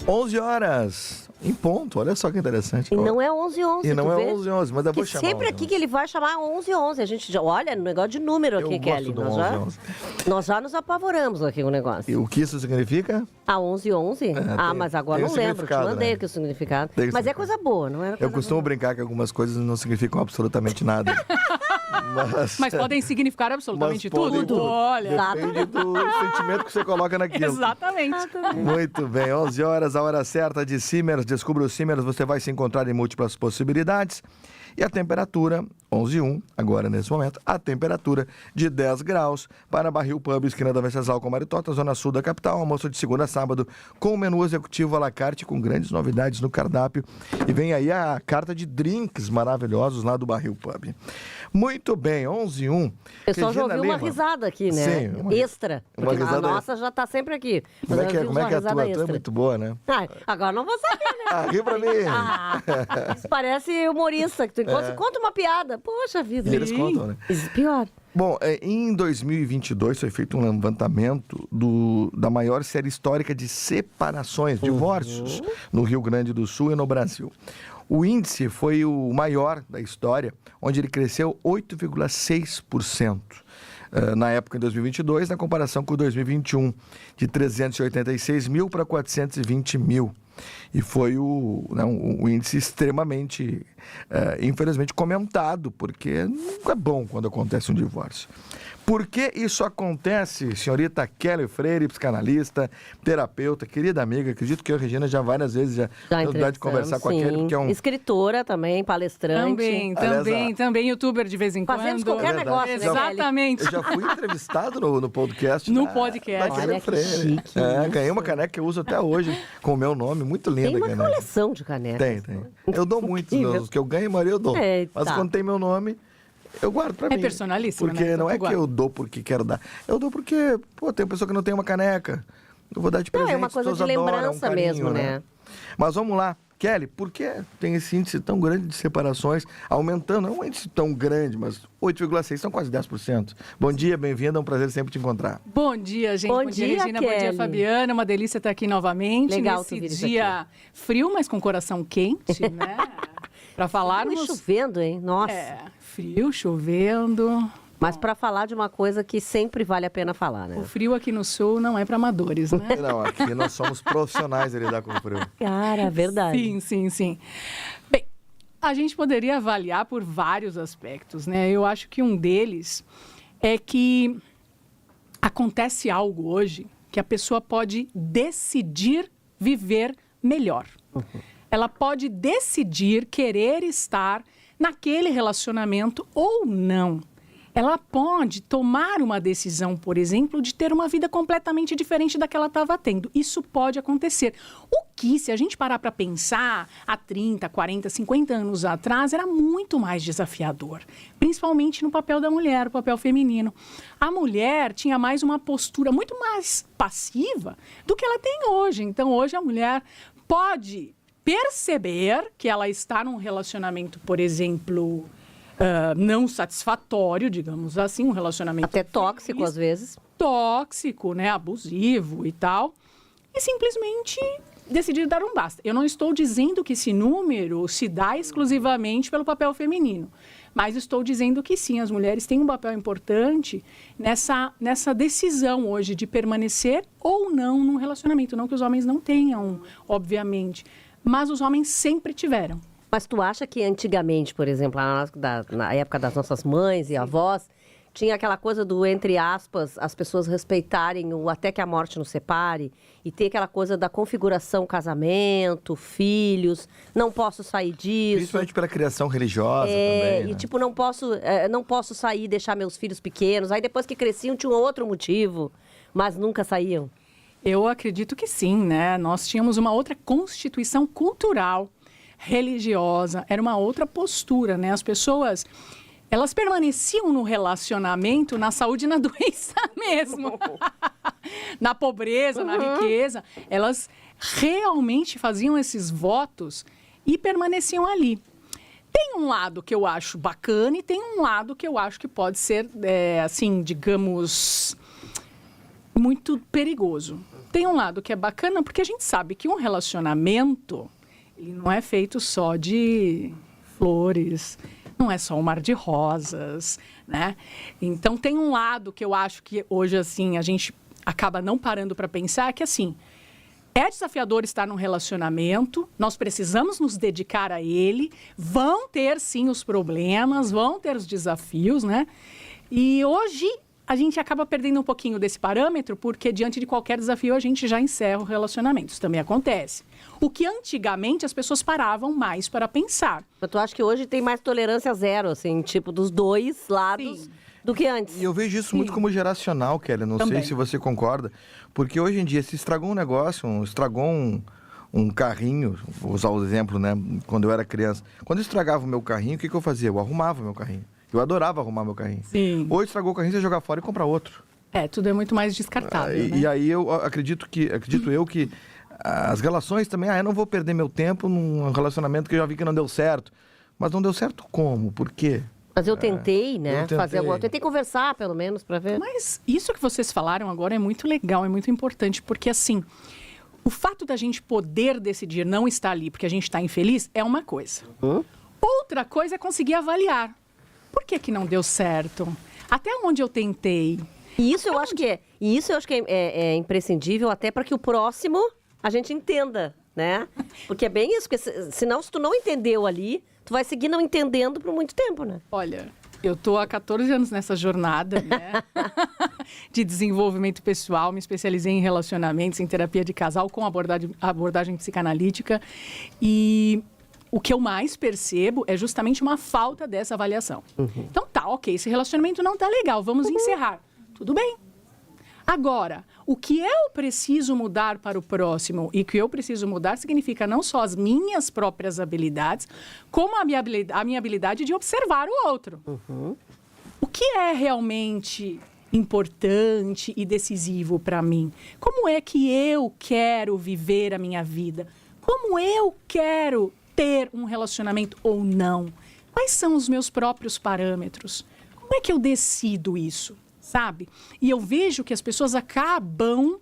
11 horas, em ponto, olha só que interessante. E não é 11h11. E não é 11h11, mas eu vou chamar. Sempre aqui que ele vai chamar 11h11. A gente já olha no negócio de número aqui, Kelly. Nós já nos apavoramos aqui com o negócio. E o que isso significa? 11h11? Mas agora não lembro. Te mandei aqui o significado. Mas é coisa boa, não é? Eu costumo brincar que algumas coisas não significam absolutamente nada. Mas podem significar absolutamente tudo. Olha. Depende do sentimento que você coloca naquilo. Exatamente. Muito bem, 11 horas, a hora certa de Simers. Descubra o Simers, você vai se encontrar em múltiplas possibilidades. E a temperatura, 11h01, agora nesse momento, a temperatura de 10 graus para Barril Pub, esquina da Venceslau com Maritota, zona sul da capital, almoço de segunda a sábado, com o menu executivo à la carte, com grandes novidades no cardápio. E vem aí a carta de drinks maravilhosos lá do Barril Pub. Muito bem, 11h01. O pessoal já ouviu uma risada aqui, né? Sim, extra. Uma risada. A nossa já está sempre aqui. Como é que é a tua? A tua é muito boa, né? Agora não vou saber, né? Ri pra mim. Isso parece humorista, que tu conta uma piada. Poxa vida. E eles contam, né? Pior. Bom, em 2022 foi feito um levantamento da maior série histórica de separações, divórcios, no Rio Grande do Sul e no Brasil. O índice foi o maior da história, onde ele cresceu 8,6%. Na época, em 2022, na comparação com 2021, de 386 mil para 420 mil. E foi um índice extremamente, infelizmente, comentado, porque não é bom quando acontece um divórcio. Por que isso acontece, senhorita Kelly Freire, psicanalista, terapeuta, querida amiga? Acredito que eu e a Regina já várias vezes já dá de conversar com a Kelly, porque é um... Escritora também, palestrante. Também youtuber de vez em quando. Fazemos qualquer negócio, né, exatamente. Eu já fui entrevistado no podcast. No podcast. Da Kelly Freire. Ganhei uma caneca que eu uso até hoje com o meu nome, muito linda. Tem uma coleção de canecas. Tem. Eu dou muitos, os que eu ganho, a maioria eu dou. Mas quando tem meu nome... Eu guardo pra mim. É personalíssimo, porque né? Não é que eu dou porque quero dar. Eu dou porque, tem pessoa que não tem uma caneca. Eu vou dar de presente. É uma coisa de lembrança mesmo, né? Mas vamos lá. Kelly, por que tem esse índice tão grande de separações aumentando? Não é um índice tão grande, mas 8,6%, são quase 10%. Bom dia, bem-vinda, é um prazer sempre te encontrar. Bom dia, gente. Bom dia, Regina. Kelly. Bom dia, Fabiana. Uma delícia estar aqui novamente. Legal nesse dia frio, mas com coração quente, né? Para falarmos... Frio chovendo, hein? Nossa. Frio, chovendo... Mas para falar de uma coisa que sempre vale a pena falar, né? O frio aqui no sul não é para amadores, né? Não, aqui nós somos profissionais a lidar com o frio. Cara, verdade. Sim. Bem, a gente poderia avaliar por vários aspectos, né? Eu acho que um deles é que acontece algo hoje que a pessoa pode decidir viver melhor. Ela pode decidir querer estar naquele relacionamento ou não. Ela pode tomar uma decisão, por exemplo, de ter uma vida completamente diferente da que ela estava tendo. Isso pode acontecer. O que, se a gente parar para pensar, há 30, 40, 50 anos atrás, era muito mais desafiador. Principalmente no papel da mulher, o papel feminino. A mulher tinha mais uma postura muito mais passiva do que ela tem hoje. Então, hoje a mulher pode perceber que ela está num relacionamento, por exemplo... não satisfatório, digamos assim, um relacionamento... Até tóxico, às vezes. Tóxico, né? Abusivo e tal. E simplesmente decidir dar um basta. Eu não estou dizendo que esse número se dá exclusivamente pelo papel feminino. Mas estou dizendo que sim, as mulheres têm um papel importante nessa decisão hoje de permanecer ou não num relacionamento. Não que os homens não tenham, obviamente. Mas os homens sempre tiveram. Mas tu acha que antigamente, por exemplo, na época das nossas mães e avós, tinha aquela coisa do, entre aspas, as pessoas respeitarem o até que a morte nos separe e ter aquela coisa da configuração casamento, filhos, não posso sair disso. Principalmente pela criação religiosa também, né? E tipo, não posso sair e deixar meus filhos pequenos. Aí depois que cresciam tinha um outro motivo, mas nunca saíam. Eu acredito que sim, né? Nós tínhamos uma outra constituição cultural, religiosa, era uma outra postura, né? As pessoas, elas permaneciam no relacionamento, na saúde e na doença mesmo. Na pobreza, na riqueza. Elas realmente faziam esses votos e permaneciam ali. Tem um lado que eu acho bacana e tem um lado que eu acho que pode ser, assim, digamos, muito perigoso. tem um lado que é bacana, porque a gente sabe que um relacionamento, ele não é feito só de flores, não é só um mar de rosas, né? Então, tem um lado que eu acho que hoje, assim, a gente acaba não parando para pensar, que, assim, é desafiador estar num relacionamento, nós precisamos nos dedicar a ele, vão ter, sim, os problemas, vão ter os desafios, né? E hoje a gente acaba perdendo um pouquinho desse parâmetro, porque diante de qualquer desafio a gente já encerra o relacionamento. Isso também acontece. O que antigamente as pessoas paravam mais para pensar. Tu acha que hoje tem mais tolerância zero, assim, tipo, dos dois lados? Sim. Do que antes. E eu vejo isso muito como geracional, Kelly. Não Também. sei se você concorda. Porque hoje em dia, se estragou um negócio, estragou um carrinho, vou usar o exemplo, né? Quando eu era criança. Quando eu estragava o meu carrinho, o que eu fazia? Eu arrumava o meu carrinho. Eu adorava arrumar meu carrinho. Sim. Ou estragou o carrinho, você jogar fora e comprar outro. Tudo é muito mais descartável, né? E aí eu acredito eu que as relações também, eu não vou perder meu tempo num relacionamento que eu já vi que não deu certo. Mas não deu certo como? Por quê? Mas eu tentei, né? eu tentei. Fazer alguma... Tentei conversar, pelo menos, para ver. Mas isso que vocês falaram agora é muito legal, é muito importante, porque assim, o fato da gente poder decidir não estar ali porque a gente está infeliz é uma coisa. Outra coisa é conseguir avaliar. Por que não deu certo? Até onde eu tentei? E isso eu acho que é imprescindível até para que o próximo a gente entenda, né? Porque é bem isso, porque senão se tu não entendeu ali, tu vai seguir não entendendo por muito tempo, né? Olha, eu tô há 14 anos nessa jornada, né? De desenvolvimento pessoal, me especializei em relacionamentos, em terapia de casal com abordagem psicanalítica e o que eu mais percebo é justamente uma falta dessa avaliação. Então tá, ok, esse relacionamento não tá legal, vamos encerrar. Tudo bem. Agora, o que eu preciso mudar para o próximo e que eu preciso mudar significa não só as minhas próprias habilidades, como a minha habilidade de observar o outro. O que é realmente importante e decisivo para mim? Como é que eu quero viver a minha vida? Como eu quero ter um relacionamento ou não? Quais são os meus próprios parâmetros? Como é que eu decido isso? Sabe? E eu vejo que as pessoas acabam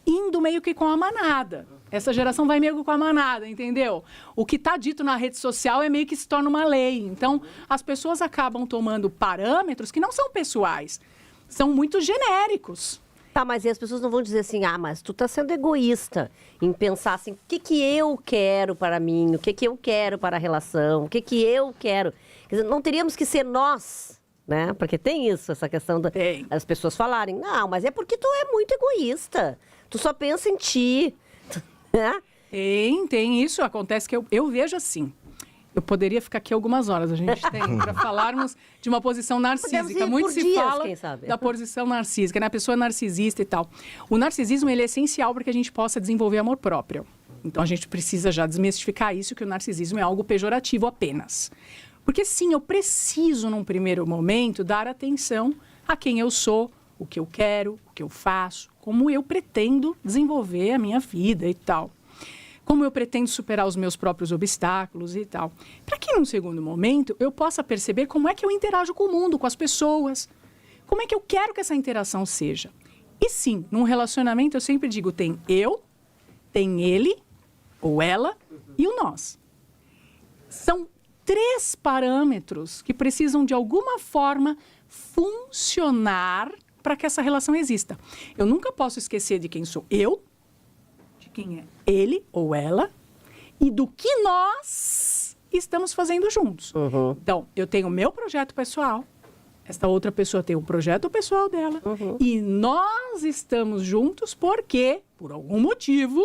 indo meio que com a manada. Essa geração vai meio que com a manada, entendeu? O que está dito na rede social é meio que se torna uma lei. Então, as pessoas acabam tomando parâmetros que não são pessoais, são muito genéricos. Tá, mas e as pessoas não vão dizer assim, mas tu tá sendo egoísta em pensar assim, o que eu quero para mim, o que eu quero para a relação, o que eu quero. Quer dizer, não teríamos que ser nós, né? Porque tem isso, essa questão das pessoas falarem, não, mas é porque tu é muito egoísta, tu só pensa em ti, né? Tem isso, acontece que eu vejo assim. Eu poderia ficar aqui algumas horas, a gente tem, para falarmos de uma posição narcísica. Muito se fala da posição narcísica, né? A pessoa narcisista e tal. O narcisismo, ele é essencial para que a gente possa desenvolver amor próprio. Então, a gente precisa já desmistificar isso, que o narcisismo é algo pejorativo apenas. Porque, sim, eu preciso, num primeiro momento, dar atenção a quem eu sou, o que eu quero, o que eu faço, como eu pretendo desenvolver a minha vida e tal. Como eu pretendo superar os meus próprios obstáculos e tal. Para que, num segundo momento, eu possa perceber como é que eu interajo com o mundo, com as pessoas. Como é que eu quero que essa interação seja. E sim, num relacionamento eu sempre digo, tem eu, tem ele, ou ela, e o nós. São 3 parâmetros que precisam, de alguma forma, funcionar para que essa relação exista. Eu nunca posso esquecer de quem sou eu, quem é ele ou ela e do que nós estamos fazendo juntos. Então, eu tenho o meu projeto pessoal, esta outra pessoa tem o projeto pessoal dela e nós estamos juntos porque, por algum motivo,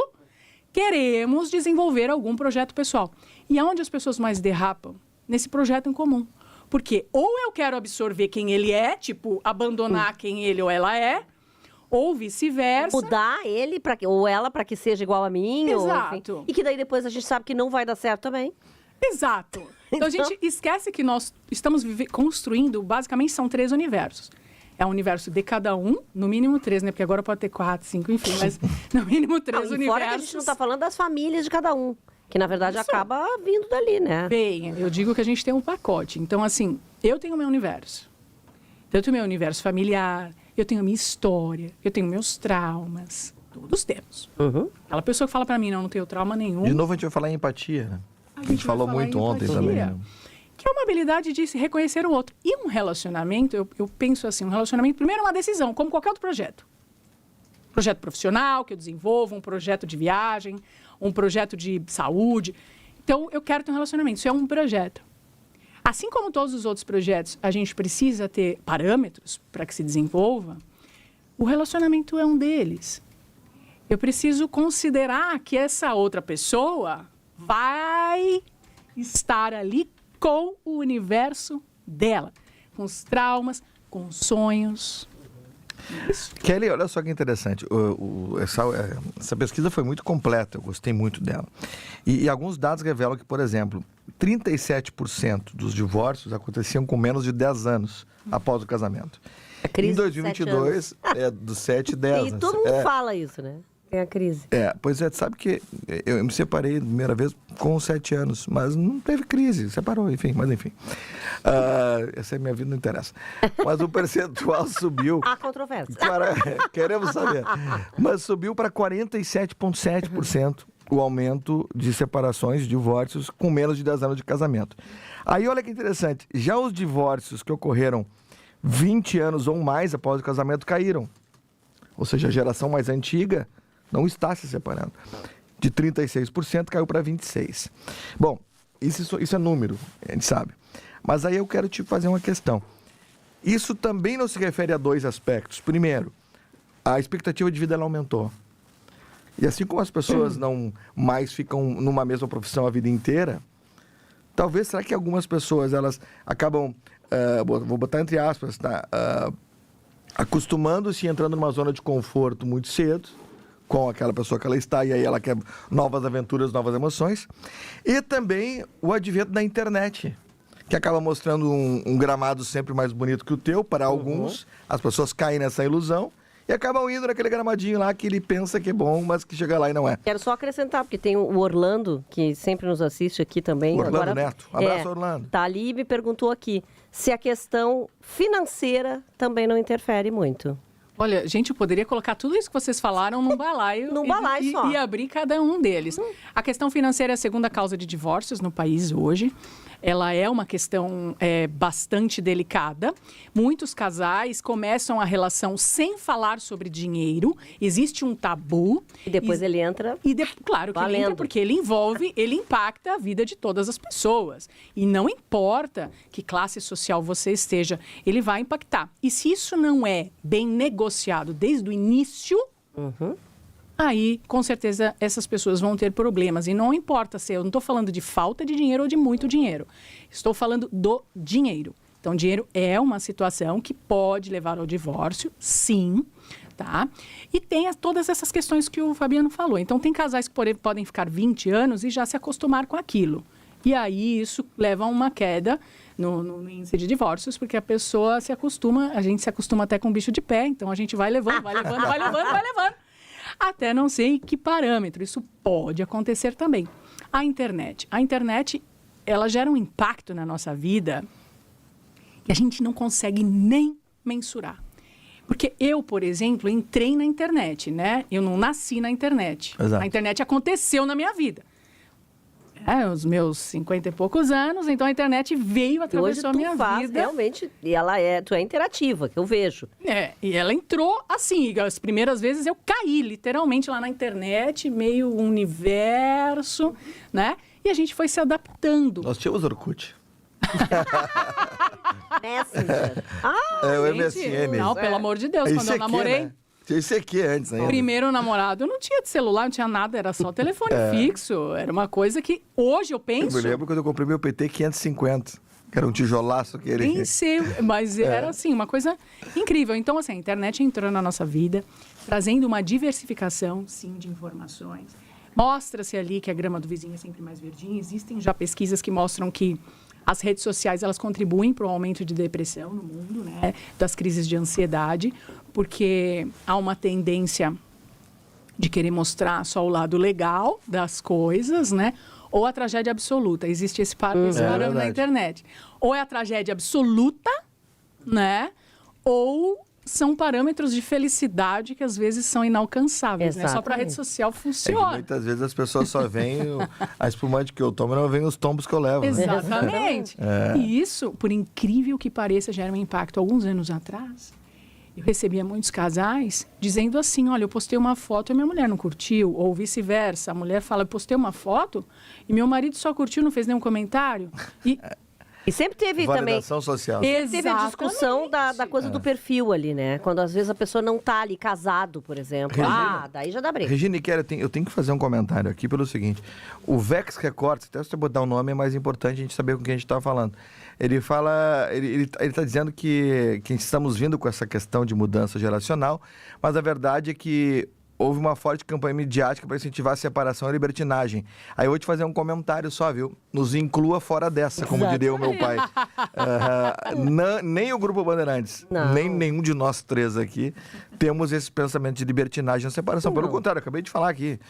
queremos desenvolver algum projeto pessoal. E aonde as pessoas mais derrapam? Nesse projeto em comum. Porque ou eu quero absorver quem ele é, tipo, abandonar quem ele ou ela é, ou vice-versa. Mudar ele ou ela para que seja igual a mim. Exato. Ou, enfim, e que daí depois a gente sabe que não vai dar certo também. Exato. Então a gente esquece que nós estamos construindo, basicamente são 3 universos. É um universo de cada um, no mínimo 3, né? Porque agora pode ter 4, 5, enfim, mas no mínimo 3 universos. Fora que a gente não está falando das famílias de cada um, que na verdade acaba vindo dali, né? Bem, eu digo que a gente tem um pacote. Então, assim, eu tenho o meu universo. Eu tenho o meu universo familiar, eu tenho a minha história, eu tenho meus traumas, Todos temos. Aquela pessoa que fala para mim, não tenho trauma nenhum. De novo, a gente vai falar em empatia, né? A gente falou muito ontem também. Né? Que é uma habilidade de se reconhecer o outro. E um relacionamento, eu penso assim, um relacionamento, primeiro é uma decisão, como qualquer outro projeto. Projeto profissional que eu desenvolvo, um projeto de viagem, um projeto de saúde. Então, eu quero ter um relacionamento. Isso é um projeto. Assim como todos os outros projetos, a gente precisa ter parâmetros para que se desenvolva, o relacionamento é um deles. Eu preciso considerar que essa outra pessoa vai estar ali com o universo dela, com os traumas, com os sonhos. Isso. Kelly, olha só que interessante. Essa pesquisa foi muito completa, eu gostei muito dela. E alguns dados revelam que, por exemplo, 37% dos divórcios aconteciam com menos de 10 anos após o casamento. A crise em 2022, dos 7 e 10. E todo mundo fala isso, né? Tem a crise. Pois é, sabe que eu me separei a primeira vez com 7 anos, mas não teve crise, separou, enfim, mas enfim. Essa é a minha vida, não interessa. Mas o percentual subiu. Há controvérsia. Queremos saber. Mas subiu para 47,7% o aumento de separações, divórcios, com menos de 10 anos de casamento. Aí olha que interessante, já os divórcios que ocorreram 20 anos ou mais após o casamento caíram. Ou seja, a geração mais antiga não está se separando. De 36% caiu para 26%. Bom, isso é número, a gente sabe. Mas aí eu quero te fazer uma questão. Isso também não se refere a 2 aspectos. Primeiro, a expectativa de vida ela aumentou. E assim como as pessoas não mais ficam numa mesma profissão a vida inteira, talvez, será que algumas pessoas elas acabam, vou botar entre aspas, tá? Acostumando-se e entrando numa zona de conforto muito cedo com aquela pessoa que ela está, e aí ela quer novas aventuras, novas emoções. E também o advento da internet, que acaba mostrando um gramado sempre mais bonito que o teu, para alguns. As pessoas caem nessa ilusão e acabam indo naquele gramadinho lá que ele pensa que é bom, mas que chega lá e não é. Quero só acrescentar, porque tem o Orlando, que sempre nos assiste aqui também. Orlando Neto. Abraço, Orlando. Tá ali e me perguntou aqui se a questão financeira também não interfere muito. Olha, gente, eu poderia colocar tudo isso que vocês falaram num balaio, só. E abrir cada um deles. A questão financeira é a segunda causa de divórcios no país hoje. Ela é uma questão bastante delicada. Muitos casais começam a relação sem falar sobre dinheiro. Existe um tabu. E depois ele entra. Claro que ele entra, porque ele impacta a vida de todas as pessoas. E não importa que classe social você esteja, ele vai impactar. E se isso não é bem negociado desde o início, aí, com certeza, essas pessoas vão ter problemas. E não importa se eu não estou falando de falta de dinheiro ou de muito dinheiro. Estou falando do dinheiro. Então, dinheiro é uma situação que pode levar ao divórcio, sim, tá? E tem todas essas questões que o Fabiano falou. Então, tem casais que podem ficar 20 anos e já se acostumar com aquilo. E aí, isso leva a uma queda no índice de divórcios, porque a pessoa se acostuma, a gente se acostuma até com o bicho de pé, então a gente vai levando. Até não sei em que parâmetro. Isso pode acontecer também. A internet, ela gera um impacto na nossa vida que a gente não consegue nem mensurar. Porque eu, por exemplo, entrei na internet, né? Eu não nasci na internet. Exato. A internet aconteceu na minha vida. Os meus 50 e poucos anos, então a internet veio, atravessou a minha vida. Realmente, e tu é interativa, que eu vejo. E ela entrou assim, as primeiras vezes eu caí literalmente lá na internet, meio universo, né? E a gente foi se adaptando. Nós tínhamos Orkut. Messenger. O MSN. Não, pelo amor de Deus, quando eu namorei... Né? Isso aqui antes ainda. Primeiro namorado, eu não tinha de celular, não tinha nada, era só telefone fixo. Era uma coisa que hoje eu penso... Eu me lembro quando eu comprei meu PT 550, que era um tijolaço que ele... Nem sei, mas era assim, uma coisa incrível. Então, assim, a internet entrou na nossa vida, trazendo uma diversificação, sim, de informações. Mostra-se ali que a grama do vizinho é sempre mais verdinha. Existem já pesquisas que mostram que as redes sociais, elas contribuem para o aumento de depressão no mundo, né? Das crises de ansiedade, porque há uma tendência de querer mostrar só o lado legal das coisas, né? Ou a tragédia absoluta. Existe esse parâmetro na internet. Ou é a tragédia absoluta, né? Ou são parâmetros de felicidade que às vezes são inalcançáveis, né? Só para a rede social funciona. Muitas vezes as pessoas só veem a espumante que eu tomo, não veem os tombos que eu levo. Exatamente. Né? E isso, por incrível que pareça, gera um impacto. Alguns anos atrás, eu recebia muitos casais dizendo assim, olha, eu postei uma foto e minha mulher não curtiu, ou vice-versa. A mulher fala, eu postei uma foto e meu marido só curtiu, não fez nenhum comentário. E sempre teve validação também... social. Teve a discussão da coisa do perfil ali, né? Quando às vezes a pessoa não tá ali casado, por exemplo. Regina, daí já dá briga. Regina e Kéria, eu tenho que fazer um comentário aqui pelo seguinte. O Vex Records, até se você botar o nome, é mais importante a gente saber com quem a gente está falando. Ele fala, ele está dizendo que estamos vindo com essa questão de mudança geracional, mas a verdade é que houve uma forte campanha midiática para incentivar a separação e a libertinagem. Aí eu vou te fazer um comentário só, viu? Nos inclua fora dessa, como diria o meu pai. Nem o Grupo Bandeirantes, nem nenhum de nós três aqui temos esse pensamento de libertinagem e separação. Pelo contrário, eu acabei de falar aqui.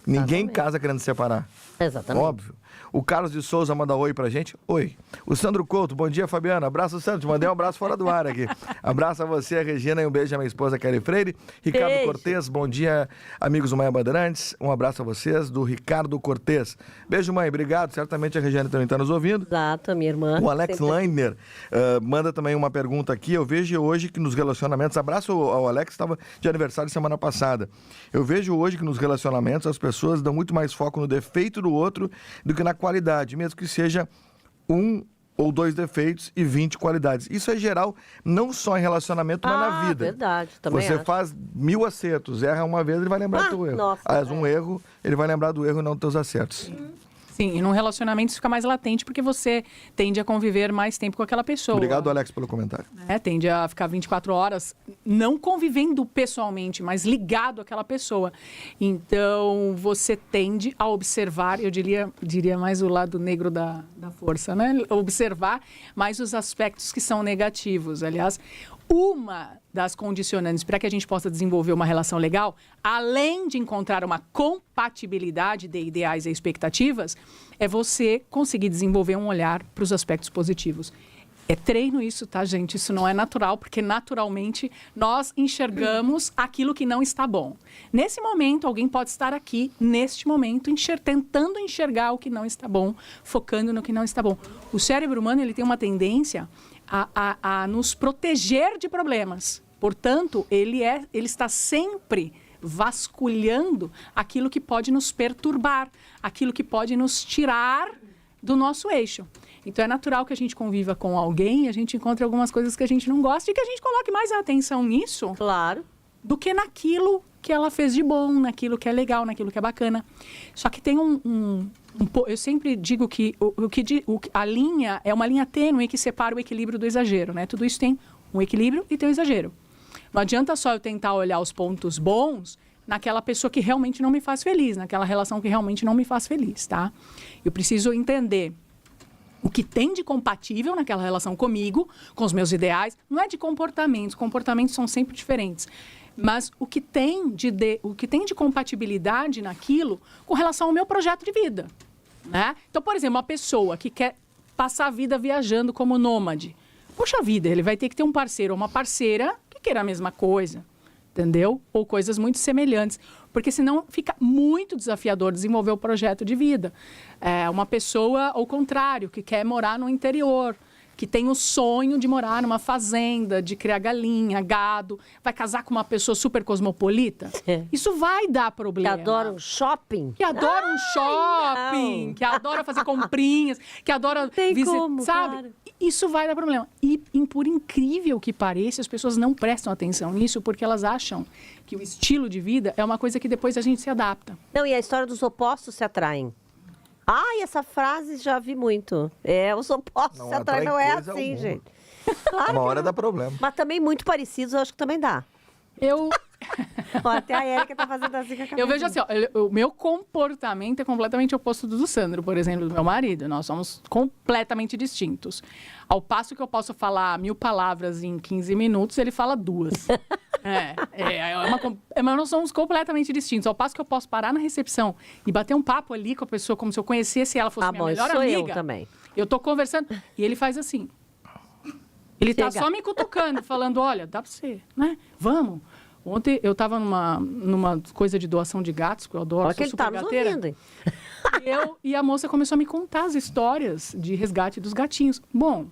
Ninguém casa querendo separar. Exatamente. Óbvio. O Carlos de Souza manda oi pra gente. Oi. O Sandro Couto, bom dia, Fabiana. Abraço, Sandro. Te mandei um abraço fora do ar aqui. Abraço a você, a Regina, e um beijo à minha esposa, Kelly Freire. Ricardo Cortez, bom dia, amigos do Maia Bandeirantes. Um abraço a vocês, do Ricardo Cortez. Beijo, mãe. Obrigado. Certamente a Regina também está nos ouvindo. Exato, a minha irmã. O Alex Leiner manda também uma pergunta aqui. Eu vejo hoje que nos relacionamentos... Abraço ao Alex, que estava de aniversário semana passada. Eu vejo hoje que nos relacionamentos as pessoas dão muito mais foco no defeito do outro do que na qualidade, mesmo que seja 1 ou 2 defeitos e 20 qualidades. Isso é geral, não só em relacionamento, mas na vida. Verdade, também Você acho. faz 1000 acertos, erra uma vez, ele vai lembrar do teu erro. Nossa, Um erro, ele vai lembrar do erro e não dos teus acertos. Sim, e num relacionamento isso fica mais latente porque você tende a conviver mais tempo com aquela pessoa. Obrigado, Alex, pelo comentário. Tende a ficar 24 horas não convivendo pessoalmente, mas ligado àquela pessoa. Então, você tende a observar, eu diria mais o lado negro da força, né? Observar mais os aspectos que são negativos. Aliás, uma das condicionantes para que a gente possa desenvolver uma relação legal, além de encontrar uma compatibilidade de ideais e expectativas, é você conseguir desenvolver um olhar para os aspectos positivos. É treino isso, tá, gente? Isso não é natural, porque naturalmente nós enxergamos aquilo que não está bom. Nesse momento, alguém pode estar aqui, neste momento, tentando enxergar o que não está bom, focando no que não está bom. O cérebro humano, ele tem uma tendência a nos proteger de problemas. Portanto, ele está sempre vasculhando aquilo que pode nos perturbar, aquilo que pode nos tirar do nosso eixo. Então, é natural que a gente conviva com alguém e a gente encontre algumas coisas que a gente não gosta e que a gente coloque mais atenção nisso. Claro. Do que naquilo que ela fez de bom, naquilo que é legal, naquilo que é bacana. Só que tem eu sempre digo que a linha é uma linha tênue que separa o equilíbrio do exagero, né? Tudo isso tem um equilíbrio e tem um exagero. Não adianta só eu tentar olhar os pontos bons naquela pessoa que realmente não me faz feliz, naquela relação que realmente não me faz feliz, tá? Eu preciso entender o que tem de compatível naquela relação comigo, com os meus ideais. Não é de comportamentos, comportamentos são sempre diferentes. Mas o que tem de compatibilidade naquilo com relação ao meu projeto de vida, né? Então, por exemplo, uma pessoa que quer passar a vida viajando como nômade. Poxa vida, ele vai ter que ter um parceiro ou uma parceira que queira a mesma coisa, entendeu? Ou coisas muito semelhantes. Porque senão fica muito desafiador desenvolver o projeto de vida. Uma pessoa, ao contrário, que quer morar no interior, que tem o sonho de morar numa fazenda, de criar galinha, gado, vai casar com uma pessoa super cosmopolita, isso vai dar problema. Que adora um shopping. Que adora um shopping, não. que adora fazer comprinhas, que adora visitar, sabe? Cara. Isso vai dar problema. E, por incrível que pareça, as pessoas não prestam atenção nisso porque elas acham que o estilo de vida é uma coisa que depois a gente se adapta. Não, e a história dos opostos se atraem. Essa frase já vi muito. Os opostos Não se atraem, não atrai é coisa assim, alguma. gente. Claro Uma que hora não. dá problema. Mas também muito parecidos, eu acho que também dá. Eu Até a Érica tá fazendo assim com a cabeça. Eu vejo assim, o meu comportamento é completamente oposto do Sandro, por exemplo, do meu marido. Nós somos completamente distintos. Ao passo que eu posso falar 1000 palavras em 15 minutos, ele fala 2. Mas nós somos completamente distintos. Ao passo que eu posso parar na recepção e bater um papo ali com a pessoa, como se eu conhecesse ela, fosse minha melhor isso sou amiga. eu também. Eu tô conversando e ele faz assim. Ele tá Chega. só me cutucando, falando, olha, dá pra você, né? Vamos. Ontem eu tava numa coisa de doação de gatos, que eu adoro, Olha sou que ele super tá nos gateira. ouvindo, hein? E a moça começou a me contar as histórias de resgate dos gatinhos. Bom,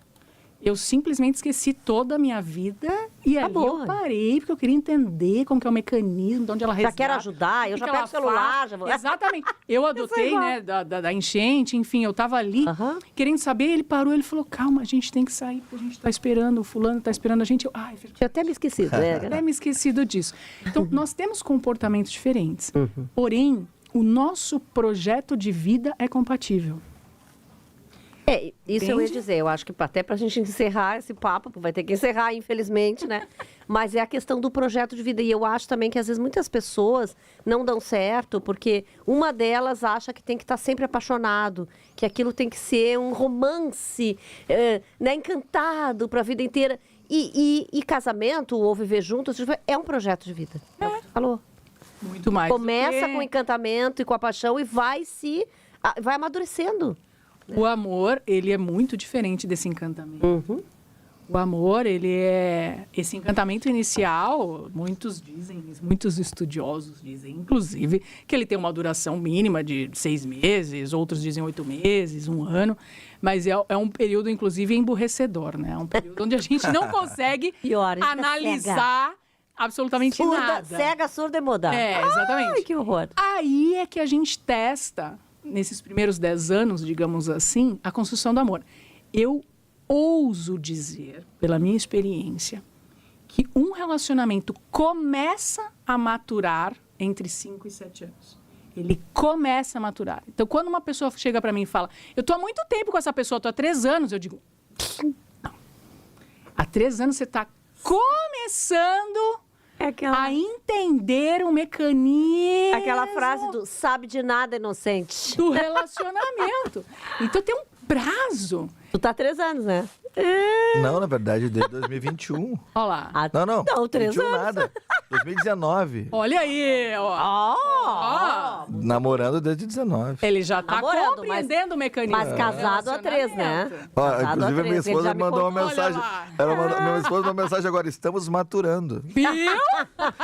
eu simplesmente esqueci toda a minha vida e aí Acabou. eu parei, porque eu queria entender como que é o mecanismo, de onde ela resgata. Já quero ajudar, eu o já que pego ela o celular, faz. já vou... Exatamente. Eu adotei, igual. né, da enchente, enfim, eu tava ali Aham. querendo saber, ele parou, ele falou, calma, a gente tem que sair, porque a gente tá esperando, o fulano tá esperando a gente. Eu, ai, Tinha até me esquecido, né? até me esquecido disso. Então, nós temos comportamentos diferentes, porém, o nosso projeto de vida é compatível. Isso eu ia Entende? dizer, eu acho que até pra gente encerrar esse papo, vai ter que encerrar, infelizmente, né? Mas é a questão do projeto de vida. E eu acho também que, às vezes, muitas pessoas não dão certo, porque uma delas acha que tem que estar sempre apaixonado, que aquilo tem que ser um romance, né, encantado pra vida inteira. E casamento, ou viver juntos, é um projeto de vida. É o que você falou. Muito mais. do Começa que- com o encantamento e com a paixão e vai amadurecendo. O amor, ele é muito diferente desse encantamento. O amor, ele é... Esse encantamento inicial, muitos estudiosos dizem, inclusive, que ele tem uma duração mínima de 6 meses, outros dizem 8 meses, 1 ano. Mas é um período, inclusive, emburrecedor, né? É um período onde a gente não consegue Pior, a gente fica analisar absolutamente nada. Cega, surda e muda. É, exatamente. Ai, que horror. Aí é que a gente testa, nesses primeiros 10 anos, digamos assim, a construção do amor. Eu ouso dizer, pela minha experiência, que um relacionamento começa a maturar entre 5 e 7 anos. Ele começa a maturar. Então, quando uma pessoa chega para mim e fala, eu tô há muito tempo com essa pessoa, tô há 3 anos, eu digo, não. Há 3 anos você está começando a entender o mecanismo Aquela frase do sabe de nada, inocente. do relacionamento. Então tem um prazo. Tu tá há 3 anos, né? Não, na verdade, desde 2021. Olha lá. Não. Não, 3 21 anos. nada. 2019. Olha aí, ó. Ó. Namorando desde 19. Ele já tá Namorando, compreendendo o mecanismo. Mas casado há 3, né? Ó, Casado há inclusive, a minha 3, ele esposa já me mandou uma contou. mensagem. Olha Minha esposa mandou uma mensagem agora. Estamos maturando. Viu?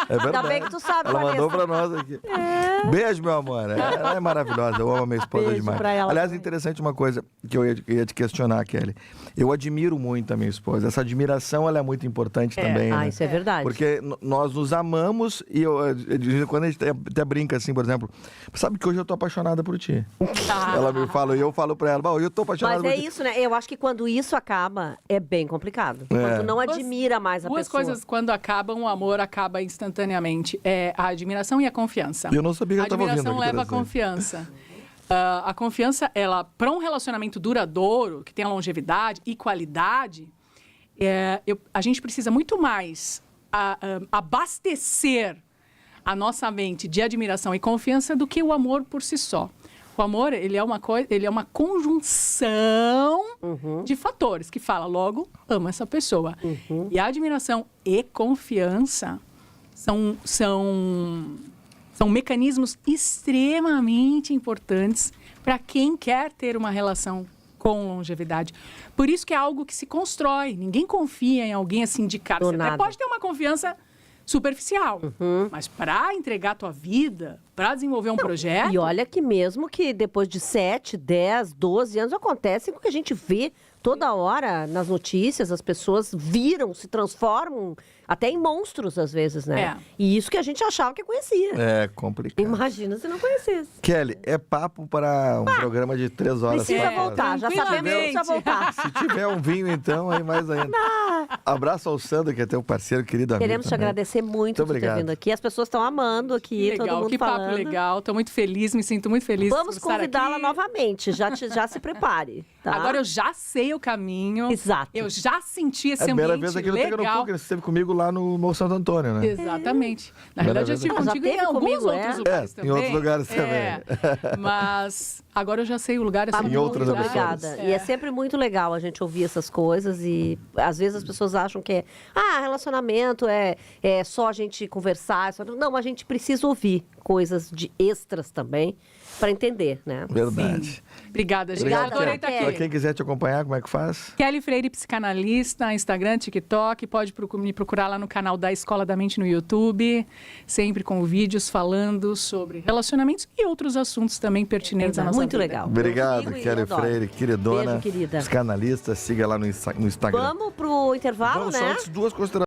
É verdade. bem que tu sabe, Ela mandou Vanessa. pra nós aqui. Beijo, meu amor. Ela é maravilhosa. Eu amo a minha esposa Beijo demais. pra ela Aliás, também. interessante uma coisa que eu ia te questionar, Kelly. Eu admiro muito a minha esposa. Essa admiração, ela é muito importante também. Ah, né? isso é verdade. Porque nós nos amamos e quando a gente até brinca assim, por exemplo, sabe que hoje eu tô apaixonada por ti. Ela me fala e eu falo pra ela, "Bom, eu tô apaixonada Mas por é ti." isso, né? Eu acho que quando isso acaba, é bem complicado. Quando tu não admira mais a Duas pessoa. coisas, quando acabam, o amor acaba instantaneamente. É a admiração e a confiança. E eu não sabia que ela A tava ouvindo admiração aqui, leva a por exemplo. confiança. A confiança, ela, para um relacionamento duradouro, que tenha longevidade e qualidade, a gente precisa muito mais abastecer a nossa mente de admiração e confiança do que o amor por si só. O amor, ele é uma conjunção de fatores que fala, logo, amo essa pessoa. E a admiração e confiança são mecanismos extremamente importantes para quem quer ter uma relação com longevidade. Por isso que é algo que se constrói. Ninguém confia em alguém assim de cara. Do Você até nada. pode ter uma confiança superficial, mas para entregar a tua vida, para desenvolver um projeto... E olha que mesmo que depois de 7, 10, 12 anos acontece com o que a gente vê toda hora nas notícias, as pessoas viram, se transformam até em monstros às vezes, né? É. E isso que a gente achava que conhecia. É complicado. Imagina se não conhecesse. Kelly, é papo para um programa de 3 horas. Precisa 4 horas. voltar, já sabemos que precisa voltar. Se tiver um vinho, então, aí mais ainda. Abraço ao Sandro, que é teu parceiro, querido amigo. Queremos te também. agradecer muito Muito por ter obrigado. vindo aqui. As pessoas estão amando aqui, Que todo legal, mundo que falando. papo legal. Estou muito feliz, me sinto muito feliz Vamos por estar convidá-la aqui. novamente, já se prepare. Tá? Agora eu já sei o caminho. Exato. Eu já senti esse É a primeira ambiente vez aqui no Pega no legal. Cu, que você esteve comigo lá no Morro Santo Antônio, né? Exatamente. Na Primeira verdade, eu vez estive aqui. Já contigo em teve alguns comigo, outros lugares em também. outros lugares Mas agora eu já sei o lugar. Tá assim, Em outras muito emissoras. obrigada. E é sempre muito legal a gente ouvir essas coisas e às vezes as pessoas acham que relacionamento é só a gente conversar. Não, a gente precisa ouvir coisas de extras também para entender, né? Verdade. Obrigada, gente. Obrigado, Adorei Kelly. estar aqui. quem quiser te acompanhar, como é que faz? Kelly Freire, psicanalista, Instagram, TikTok, pode me procurar lá no canal da Escola da Mente no YouTube, sempre com vídeos falando sobre relacionamentos e outros assuntos também pertinentes à nossa Muito vida. legal. Obrigado, Eu sigo e Kelly adoro. Freire, queridona. Beijo, querida. Psicanalista, siga lá no Instagram. Vamos pro intervalo, Vamos né? só antes, duas considerações.